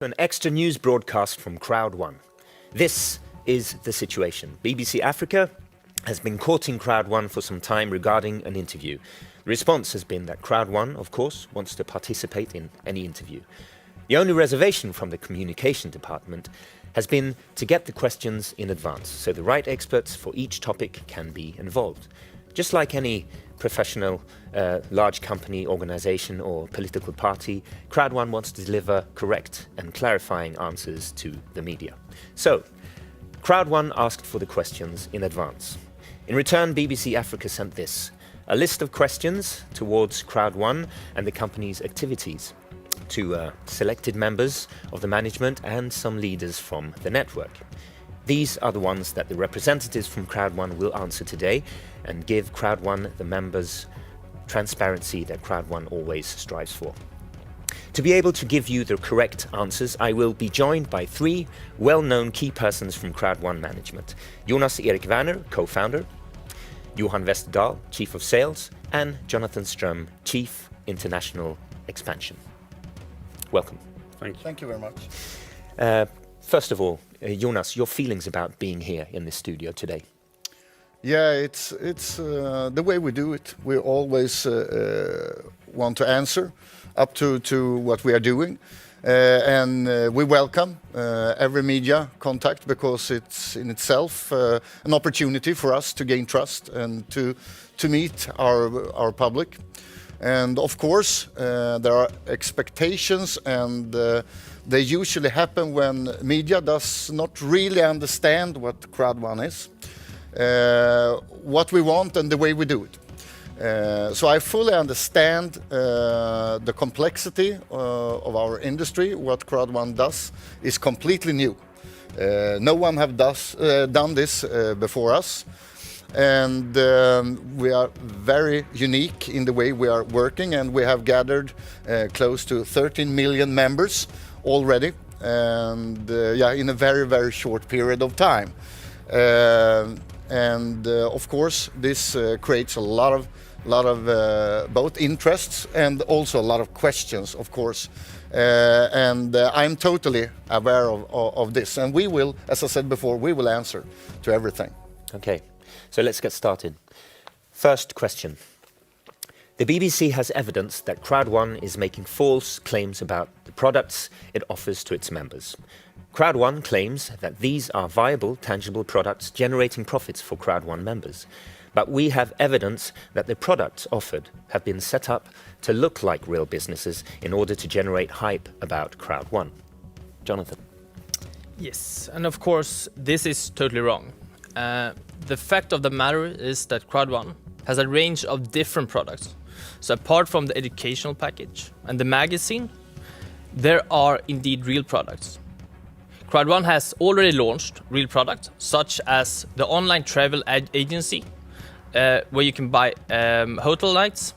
An extra news broadcast from CROWD1. This is the situation. BBC Africa has been courting CROWD1 for some time regarding an interview. The response has been that CROWD1, of course, wants to participate in any interview. The only reservation from the communication department has been to get the questions in advance, so the right experts for each topic can be involved. Just like any professional, large company, organization or political party, CROWD1 wants to deliver correct and clarifying answers to the media. So, CROWD1 asked for the questions in advance. In return, BBC Africa sent this, a list of questions towards CROWD1 and the company's activities to selected members of the management and some leaders from the network. These are the ones that the representatives from CROWD1 will answer today and give CROWD1 the members transparency that CROWD1 always strives for. To be able to give you the correct answers, I will be joined by three well-known key persons from CROWD1 management. Jonas Erik Werner, co-founder, Johan Westerdahl, Chief of Sales, and Jonathan Ström, Chief International Expansion. Welcome. Thank you. Thank you very much. First of all, Jonas, your feelings about being here in this studio today? Yeah, it's the way we do it. We always want to answer up to what we are doing. And we welcome every media contact because it's in itself an opportunity for us to gain trust and to meet our public. And of course, there are expectations and they usually happen when media does not really understand what CROWD1 is, what we want and the way we do it. So I fully understand the complexity of our industry. What CROWD1 does is completely new. No one have done this before us. And we are very unique in the way we are working, and we have gathered close to 13 million members already, and in a very, very short period of time. Of course, this creates a lot of both interests and also a lot of questions, of course. I'm totally aware of this, and we will, as I said before, we will answer to everything. Okay. So let's get started. First question. The BBC has evidence that CROWD1 is making false claims about the products it offers to its members. CROWD1 claims that these are viable, tangible products generating profits for CROWD1 members. But we have evidence that the products offered have been set up to look like real businesses in order to generate hype about CROWD1. Jonathan. Yes, and of course, this is totally wrong. The fact of the matter is that CROWD1 has a range of different products. So apart from the educational package and the magazine, there are indeed real products. CROWD1 has already launched real products, such as the online travel agency, where you can buy hotel nights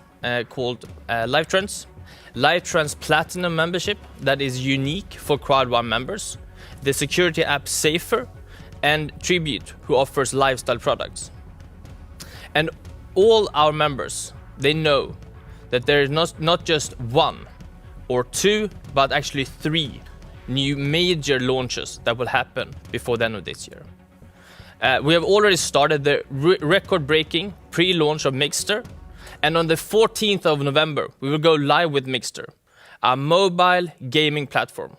called LifeTrends. LifeTrends Platinum membership that is unique for CROWD1 members. The security app Safer, and Tribute, who offers lifestyle products. And all our members, they know that there is not just one or two, but actually three new major launches that will happen before the end of this year. We have already started the record-breaking pre-launch of Mixter, and on the 14th of November, we will go live with Mixter, a mobile gaming platform.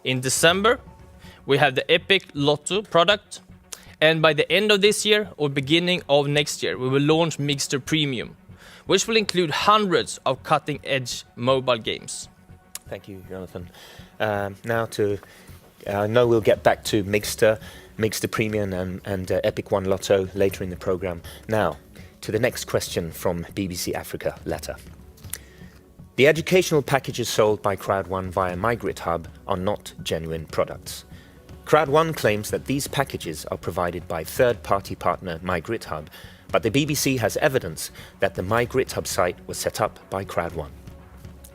In December, we have the Epic Lotto product, and by the end of this year or beginning of next year, we will launch Mixter Premium, which will include hundreds of cutting-edge mobile games. Thank you, Jonathan. Now I know we'll get back to Mixter Premium and Epic One Lotto later in the program. Now, to the next question from BBC Africa letter. The educational packages sold by CROWD1 via Migrate Hub are not genuine products. CROWD1 claims that these packages are provided by third-party partner Migrate Hub, but the BBC has evidence that the Migrate Hub site was set up by CROWD1.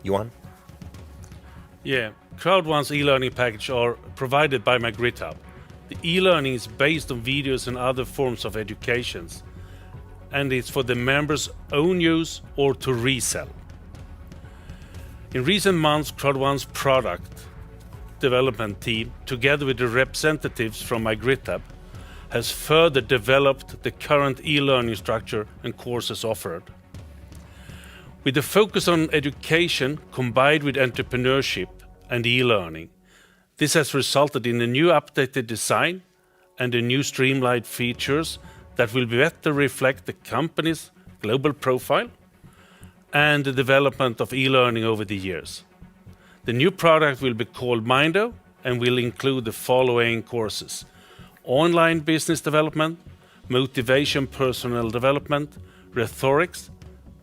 Johan? Yeah, CROWD1's e-learning package are provided by Migrate Hub. The e-learning is based on videos and other forms of educations, and it's for the members' own use or to resell. In recent months, CROWD1's product development team, together with the representatives from MyGridHub, has further developed the current e-learning structure and courses offered. With the focus on education combined with entrepreneurship and e-learning, this has resulted in a new updated design and a new streamlined features that will better reflect the company's global profile and the development of e-learning over the years. The new product will be called Mindo and will include the following courses: online business development, motivation personal development, rhetorics,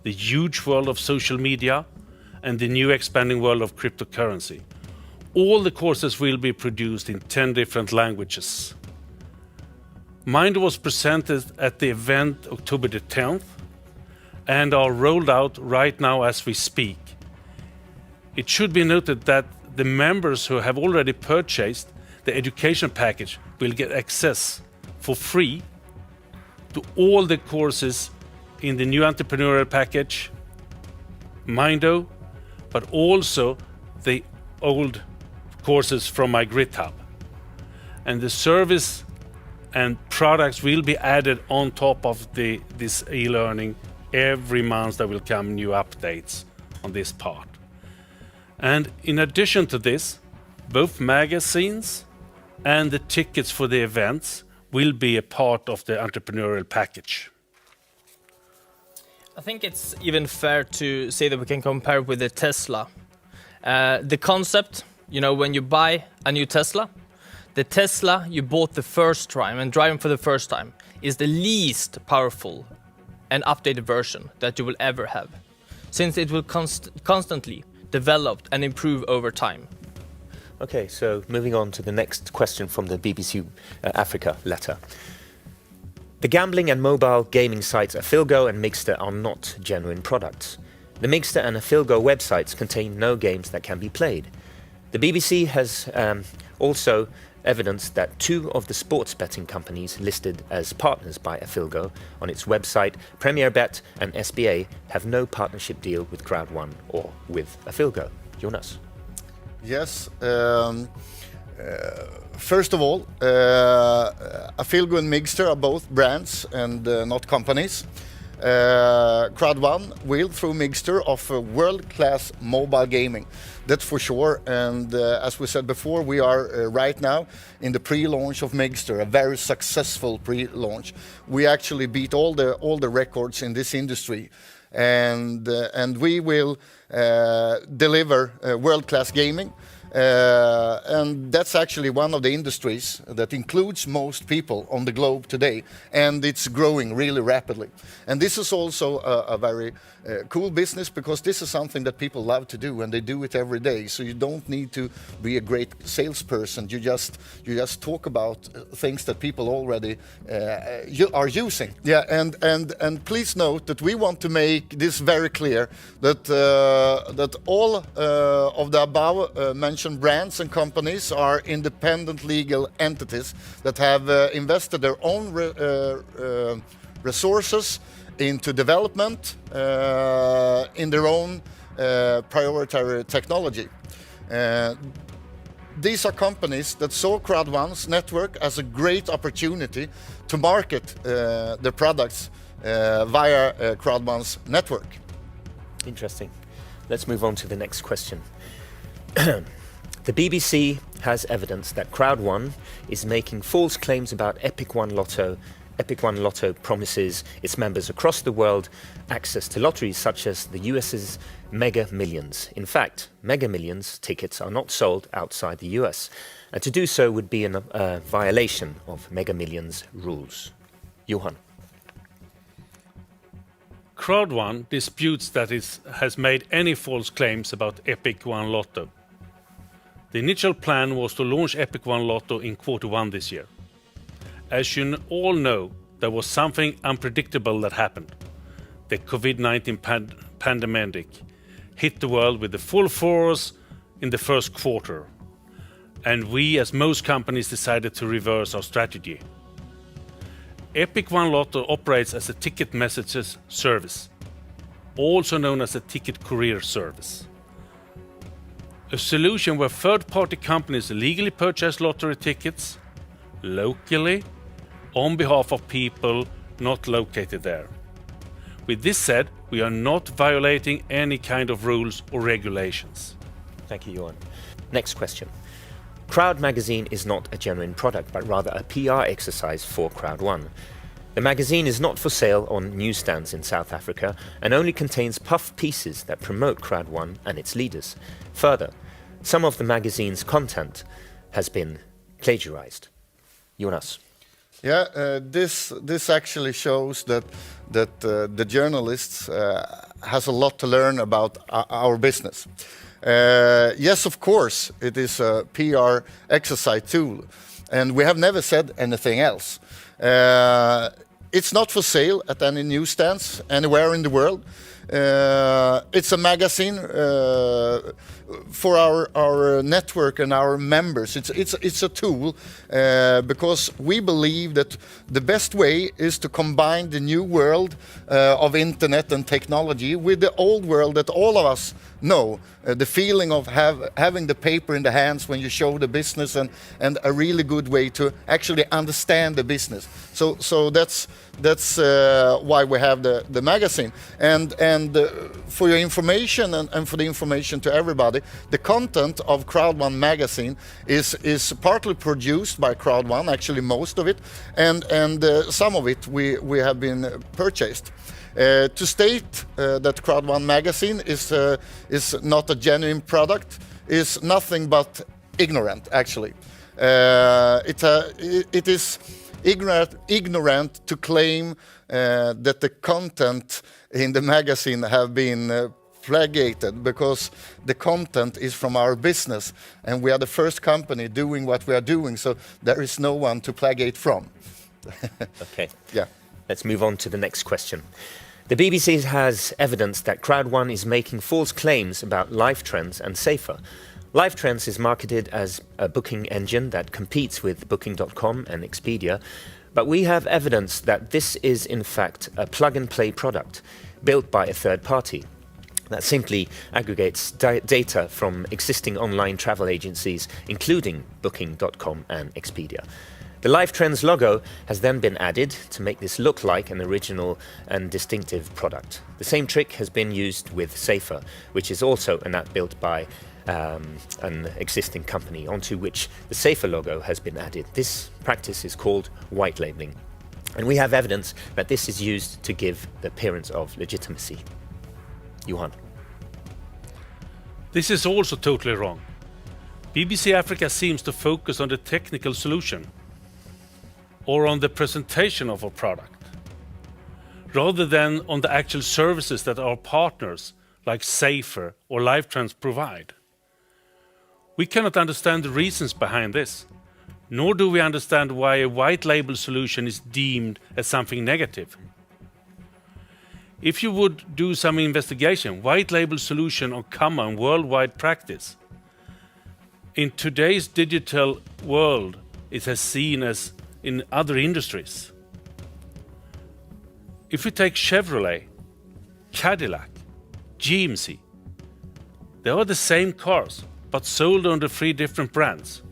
the huge world of social media, and the new expanding world of cryptocurrency. All the courses will be produced in 10 different languages. Mindo was presented at the event October the 10th and are rolled out right now as we speak. It should be noted that the members who have already purchased the education package will get access for free to all the courses in the new entrepreneurial package, Mindo, but also the old courses from MyGridHub. And the service and products will be added on top of this e-learning. Every month there will come new updates on this part. And in addition to this, both magazines and the tickets for the events will be a part of the entrepreneurial package. I think it's even fair to say that we can compare with the Tesla. The concept, when you buy a new Tesla, the Tesla you bought the first time and driving for the first time is the least powerful and updated version that you will ever have, since it will constantly develop and improve over time. Okay, so moving on to the next question from the BBC Africa letter. The gambling and mobile gaming sites Afilgo and Migster are not genuine products. The Migster and Afilgo websites contain no games that can be played. The BBC has also evidenced that 2 of the sports betting companies listed as partners by Afilgo on its website, Premier Bet and SBA, have no partnership deal with CROWD1 or with Afilgo. Jonas? Yes. First of all, Afilgo and Migster are both brands and not companies. CROWD1 will, through Migster, offer world-class mobile gaming. That's for sure. And as we said before, we are right now in the pre-launch of Migster, a very successful pre-launch. We actually beat all the records in this industry, and we will deliver world-class gaming. And that's actually one of the industries that includes most people on the globe today, and it's growing really rapidly. And this is also a very cool business, because this is something that people love to do, and they do it every day. So you don't need to be a great salesperson. You just talk about things that people already are using. Yeah, and please note that we want to make this very clear that that all of the above mentioned brands and companies are independent legal entities that have invested their own resources into development in their own proprietary technology. These are companies that saw CROWD1's network as a great opportunity to market their products via CROWD1's network. Interesting. Let's move on to the next question. The BBC has evidence that CROWD1 is making false claims about Epic One Lotto. Epic One Lotto promises its members across the world access to lotteries such as the US's Mega Millions. In fact, Mega Millions tickets are not sold outside the US, and to do so would be a violation of Mega Millions rules. Johan? CROWD1 disputes that it has made any false claims about Epic One Lotto. The initial plan was to launch Epic One Lotto in Q1 this year. As you all know, there was something unpredictable that happened. The COVID-19 pandemic hit the world with the full force in the first quarter, and we, as most companies, decided to reverse our strategy. Epic One Lotto operates as a ticket messages service, also known as a ticket courier service. A solution where third-party companies legally purchase lottery tickets locally on behalf of people not located there. With this said, we are not violating any kind of rules or regulations. Thank you, Johan. Next question. Crowd magazine is not a genuine product, but rather a PR exercise for Crowd1. The magazine is not for sale on newsstands in South Africa and only contains puff pieces that promote Crowd1 and its leaders. Further, some of the magazine's content has been plagiarized. Jonas. Yeah, this actually shows that the journalists has a lot to learn about our business. Yes, of course, it is a PR exercise tool, and we have never said anything else. It's not for sale at any newsstands anywhere in the world. It's a magazine for our network and our members. It's a tool because we believe that the best way is to combine the new world of internet and technology with the old world that all of us know. The feeling of having the paper in the hands when you show the business, and a really good way to actually understand the business. So that's why we have the magazine. And for your information and for the information to everybody, the content of Crowd1 magazine is partly produced by Crowd1, actually most of it, and some of it we have been purchased. To state that Crowd1 magazine is not a genuine product is nothing but ignorant, actually. It is ignorant to claim that the content in the magazine have been plagiated, because the content is from our business and we are the first company doing what we are doing, so there is no one to plagiate from. Okay. Yeah. Let's move on to the next question. The BBC has evidence that Crowd1 is making false claims about Life Trends and Safer. Life Trends is marketed as a booking engine that competes with Booking.com and Expedia, but we have evidence that this is in fact a plug-and-play product built by a third party that simply aggregates data from existing online travel agencies, including Booking.com and Expedia. The Life Trends logo has then been added to make this look like an original and distinctive product. The same trick has been used with Safer, which is also an app built by an existing company onto which the Safer logo has been added. This practice is called white labeling, and we have evidence that this is used to give the appearance of legitimacy. Johan. This is also totally wrong. BBC Africa seems to focus on the technical solution or on the presentation of a product, rather than on the actual services that our partners like Safer or Life Trends provide. We cannot understand the reasons behind this, nor do we understand why a white label solution is deemed as something negative. If you would do some investigation, white label solution are common worldwide practice. In today's digital world, it is seen as in other industries. If we take Chevrolet, Cadillac, GMC, they are the same cars, but sold under 3 different brands.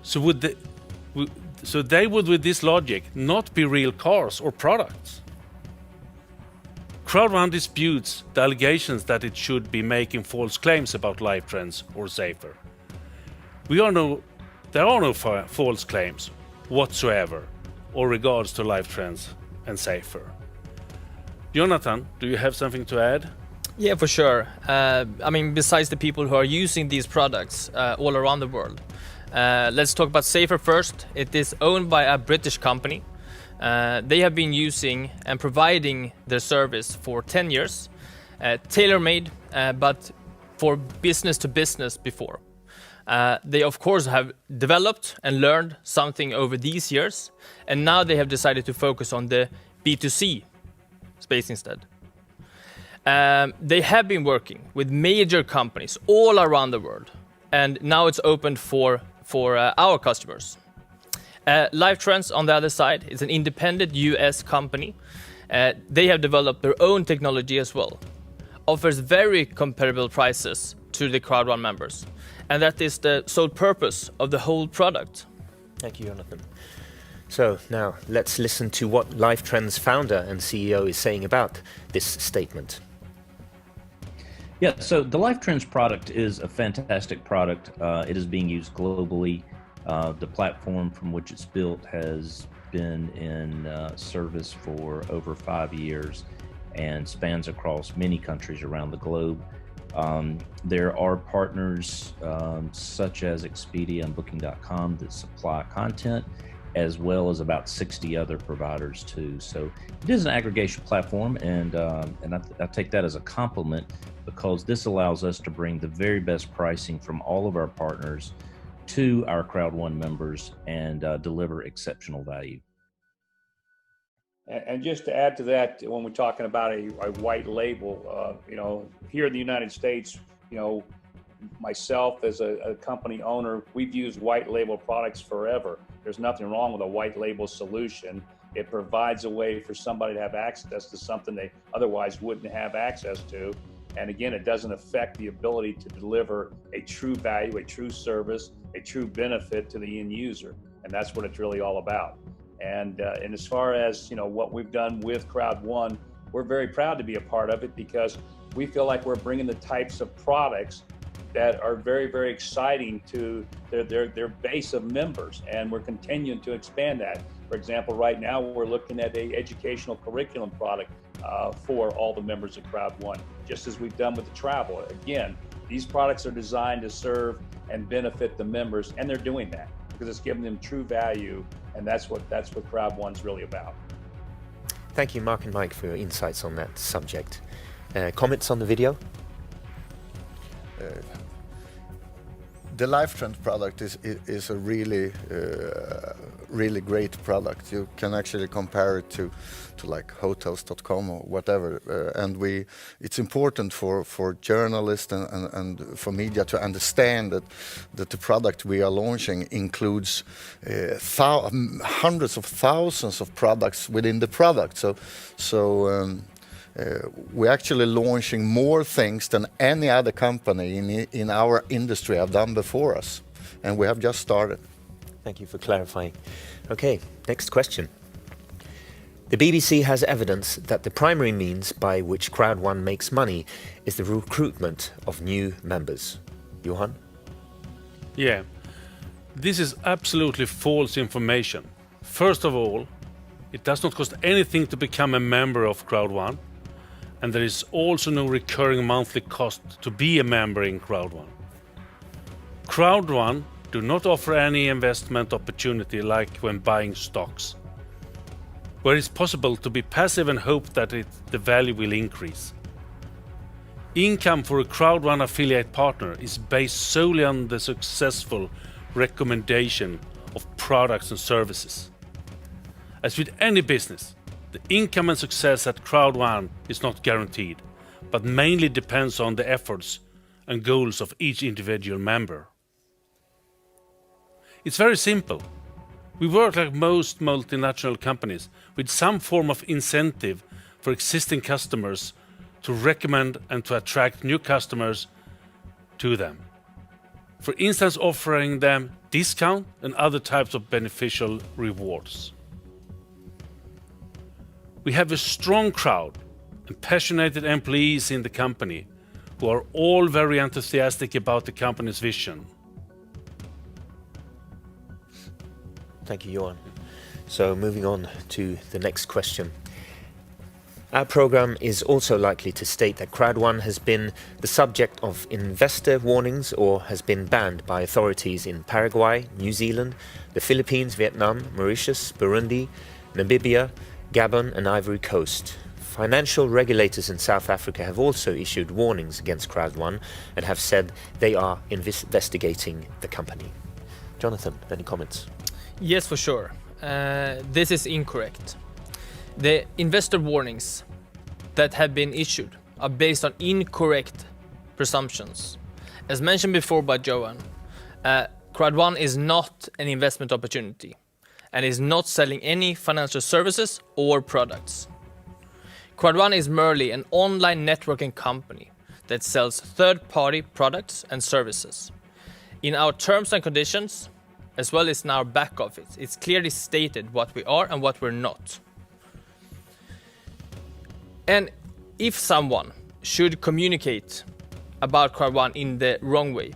So they would, with this logic, not be real cars or products. Crowd1 disputes the allegations that it should be making false claims about Life Trends or Safer. There are no false claims whatsoever or regards to Life Trends and Safer. Jonathan, do you have something to add? Yeah, for sure. I mean, besides the people who are using these products all around the world, let's talk about Safer first. It is owned by a British company. They have been using and providing their service for 10 years, tailor-made, but for business to business before. They of course have developed and learned something over these years, and now they have decided to focus on the B2C space instead. They have been working with major companies all around the world, and now it's opened for our customers. Life Trends, on the other side, is an independent US company. They have developed their own technology as well. Offers very comparable prices to the Crowd1 members. And that is the sole purpose of the whole product. Thank you, Jonathan. So now let's listen to what Lifetrend's founder and CEO is saying about this statement. Yeah, so the Lifetrends product is a fantastic product. It is being used globally. The platform from which it's built has been in service for over 5 years and spans across many countries around the globe. There are partners such as Expedia and Booking.com that supply content, as well as about 60 other providers too. So it is an aggregation platform, and I take that as a compliment, because this allows us to bring the very best pricing from all of our partners to our Crowd1 members and deliver exceptional value. And just to add to that, when we're talking about a white label, here in the United States, myself as a company owner, we've used white label products forever. There's nothing wrong with a white label solution. It provides a way for somebody to have access to something they otherwise wouldn't have access to. And again, it doesn't affect the ability to deliver a true value, a true service, a true benefit to the end user. And that's what it's really all about. And as far as what we've done with Crowd1, we're very proud to be a part of it, because we feel like we're bringing the types of products that are very, very exciting to their base of members, and we're continuing to expand that. For example, right now we're looking at an educational curriculum product for all the members of Crowd1, just as we've done with the travel. Again, these products are designed to serve and benefit the members, and they're doing that because it's giving them true value, and that's what Crowd1's really about. Thank you, Mark and Mike, for your insights on that subject. Comments on the video? The Lifetrend product is a really great product. You can actually compare it to like hotels.com or whatever, and it's important for journalists and for media to understand that the product we are launching includes hundreds of thousands of products within the product. So we're actually launching more things than any other company in our industry have done before us, and we have just started. Thank you for clarifying. Okay, next question. The BBC has evidence that the primary means by which Crowd1 makes money is the recruitment of new members. Johan? Yeah, this is absolutely false information. First of all, it does not cost anything to become a member of Crowd1. And there is also no recurring monthly cost to be a member in Crowd1. Crowd1 do not offer any investment opportunity like when buying stocks, where it's possible to be passive and hope that the value will increase. Income for a Crowd1 affiliate partner is based solely on the successful recommendation of products and services. As with any business, the income and success at Crowd1 is not guaranteed, but mainly depends on the efforts and goals of each individual member. It's very simple. We work like most multinational companies with some form of incentive for existing customers to recommend and to attract new customers to them. For instance, offering them discount and other types of beneficial rewards. We have a strong crowd and passionate employees in the company who are all very enthusiastic about the company's vision. Thank you, Johan. So moving on to the next question. Our program is also likely to state that Crowd1 has been the subject of investor warnings or has been banned by authorities in Paraguay, New Zealand, the Philippines, Vietnam, Mauritius, Burundi, Namibia, Gabon and Ivory Coast. Financial regulators in South Africa have also issued warnings against Crowd1 and have said they are investigating the company. Jonathan, any comments? Yes, for sure. This is incorrect. The investor warnings that have been issued are based on incorrect presumptions. As mentioned before by Johan, Crowd1 is not an investment opportunity and is not selling any financial services or products. Crowd1 is merely an online networking company that sells third-party products and services. In our terms and conditions, as well as in our back office, it's clearly stated what we are and what we're not. And if someone should communicate about Crowd1 in the wrong way,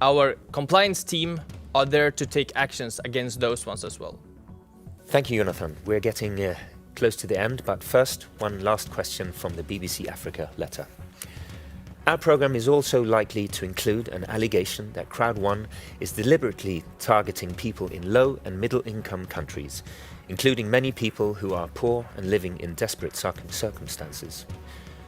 our compliance team are there to take actions against those ones as well. Thank you, Jonathan. We're getting close to the end, but first, one last question from the BBC Africa letter. Our program is also likely to include an allegation that Crowd1 is deliberately targeting people in low and middle income countries, including many people who are poor and living in desperate circumstances.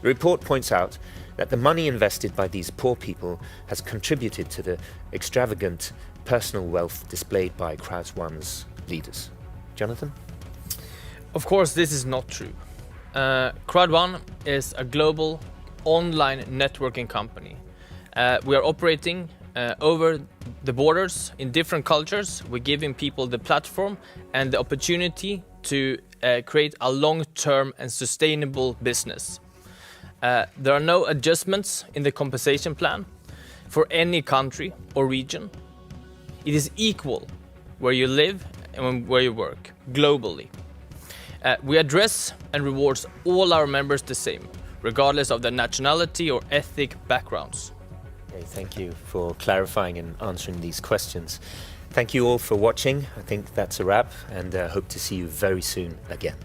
The report points out that the money invested by these poor people has contributed to the extravagant personal wealth displayed by Crowd1's leaders. Jonathan? Of course, this is not true. Crowd1 is a global online networking company. We are operating over the borders in different cultures. We're giving people the platform and the opportunity to create a long-term and sustainable business. There are no adjustments in the compensation plan for any country or region. It is equal where you live and where you work, globally. We address and reward all our members the same, regardless of their nationality or ethnic backgrounds. Okay, thank you for clarifying and answering these questions. Thank you all for watching. I think that's a wrap, and hope to see you very soon again.